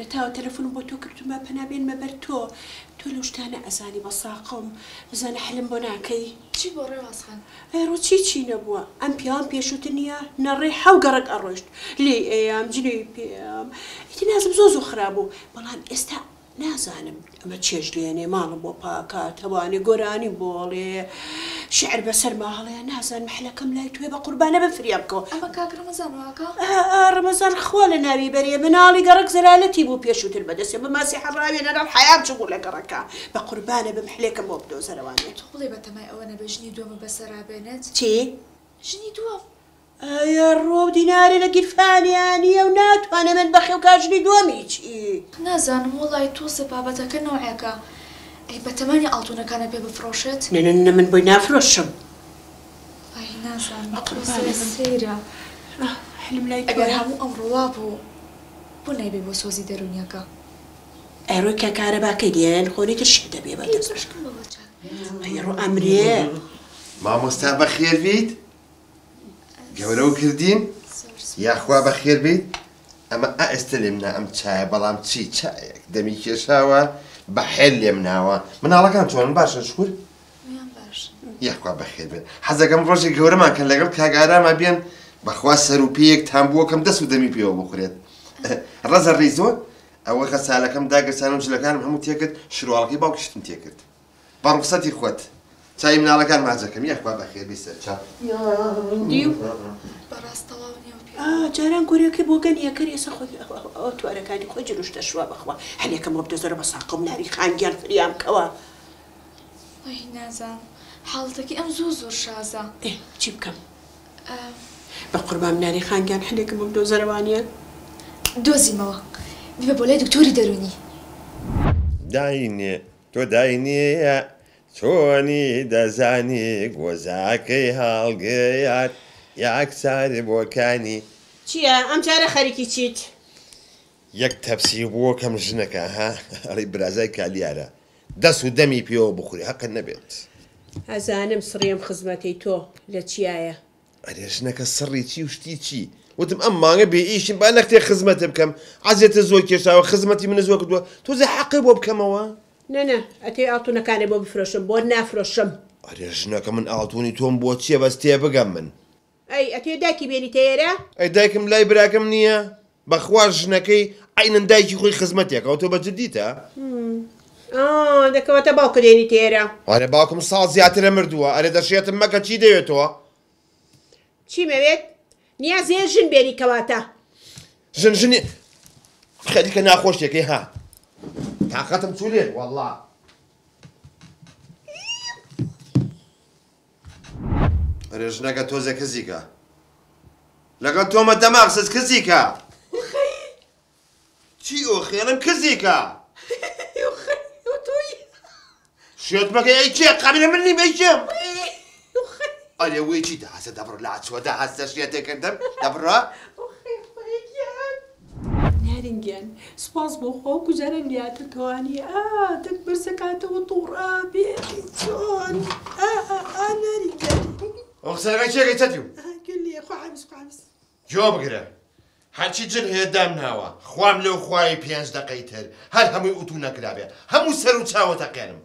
لە تاوە تەلەفۆنم بۆ تۆ کردومە پەنابێن مەبەر تۆ لەو شتانە ئەزانی بە ساقم بزانە حلم بۆ ناکەی چی بۆ ڕێوازخان ڕۆچی چی نەبووە ئەم پیاوان پێشووتر نییە نەڕێ حەو گەڕک ئەڕۆشت لێ ئەیام جلی پێم ئیتی نازم زۆ خراپبوو بەڵام ئێستا نازانم ئەمە چێژ لێنێ ماڵم بۆ پاکات هەوانێ گۆرانی بۆڵێ شعر بەسەر ماهەڵەیە نازانم محلەکەم لای توێ بە قوربانە بەفریام بکەوە ئەمە کاک ڕەمەزان واکە ڕەمەزان خوا لە ناوی بەرێ مناڵی گەڕک زەلالەتی بوو پێشووتر بەدەستێ بماسی حەڕاوێ نەرەڵ حەیام چ بوو لە گەڕەکە بە قوربانە بە محلێکم بۆ بدۆزەرەوانێت بڵێ بە تەمای ئەوە نەبێ ژنی دووەمە بەسەرابێنێت چی؟ ژنی دووەم ئەیە ڕۆ دینارێ لە گیرفانیانیە و ناتوانێ من بەخێو کاژنی دووەمی چی؟ نازانم وڵای تۆسە بابەتەکە نەوعێکە ئەی بە تەمانی ئاڵتونەکانە پێ بفرۆشێت نە من بۆی نافرۆشم ئەی نازانم سەیرە حلم لای ئەگەر هەموو ئەم ڕوا بوو بۆ نایبێ بۆ سۆزی دەرونیەکە ئەڕۆی کە کارەباکەی دێن خۆریتر شک دەبێ بەدەست ئەی ڕۆ ئەمرێ مامۆستا بەخێر بیت گەورە و کردین یاخوا بەخێر بیت ئەمە ئێستا لێم نا ئەم چایە بەڵام چی چایەک دەمی کێشاوە بە حێل لێم ناوە مناڵەکان چۆن باشن شکور یاخوا بەخێر بێت حەزەکەم ڕۆژی گەورەمان کە لەگەڵ کاگاراما بێن بەخوا سەر و پێیەک تام بووەکەم دەست و دەمی پێوە بخورێت ڕەزە ڕیزۆ ئەوە کە سالەکەم داگەسان و جلەکانم هەموو تێکرد شروعاڵکی باوکشتم تێکرد بە ڕوخسەتی خۆت چای مناڵەکان ماجەکەم یاخوا بەخێر بی سەرچاو بەڕاستەواو نییە جاران گۆرەکەی بۆ گەنیەکەری ئێستا خۆی ئەو توارەکانی خۆی جلوشتە شووا بەخوا هەلێکەم بۆ بدۆزەرە بە ساقم ناری خانگیان فریام کەوە ئەی نازانم حاڵەتەکەی ئەم زۆر شازە چی بکەم بە قوربان ناری خانگیان هەلێکم بۆ بدۆزەرەوانیە دۆزیمەوە بیبە بۆ لای دکتۆری دەرونی داینێ تۆ داینێە چۆنی دەزانی گۆزاکەی هەڵگەیات یاکساری بۆکانی چییە ئەم جارە خەریکی چیت؟ یەک تەپسی بووە کەم ژنەکە ها ئەڵی برازای کالیارە دەست و دەمی پێوە بخوری حەقە نەبێت ئەزانم سڕیم خزمەتی تۆ لە چیایە ئەرێ ژنەکە سڕی چی و شتی چی وتم ئەم مانگە بێ ئیشیم با نەختێ خزمەتە بکەم عەزیێتە زۆر کێشاوە خزمەتی منە زۆر کردووە تۆزە حەقی بۆ بکەمەوە نەنە ئەتێ ئاڵتونەکانێ بۆ بفرۆشم بۆ نافرۆشم ئەرێ ژنەکە من ئاڵتونی تۆم بۆ چییە بەس تێ بگەم من ئەی ئەتێ داکی بێنی تێرە ئەی دایکم لای براکەم نییە بەخوا ژنەکەی ئەینەن دایکی خۆی خزمەتێکەوە تۆ بەجددیتە دەکەوەتە باوکە دێنی تێرە ئەرێ باوکم ساڵ زیاترە مردووە ئەرێ دەشێتم مەکە چی دەوێتەوە چی مەوێت نیازێ ژن بێنی کەواتە ژنی خەریکە ناخۆشیەکەی ها تاقەتم چوو لێ وەڵڵا ئەرێ ژنەکە تۆزە کەزیکە لەگەڵ تۆمە دەماغسەس کەزیکە چی ئۆخێنم کەزیکە شێتمەکە ئەی چێ قابلە من نیم ئەیچێم ئەرێ وی چی دەهەسە دەبڕ لە ئاچوەدا هەستە شێتێکردم دەبڕە نارنگیان سپاس بۆ خۆ گوزارە لیاتە توانی دەک بەرزەکاتەوە تووڕا بێتی چۆن نارنگیان ئەو قسەکەی چێکەی چەتیو گولی خواحبس جۆ بگرە هەرچی جن هەیە دام ناوە خوام لەو خوای 5 دقەی تر هەر هەمووی ئوتو نەکرابێ هەموو سەر و چاوە تەقێنم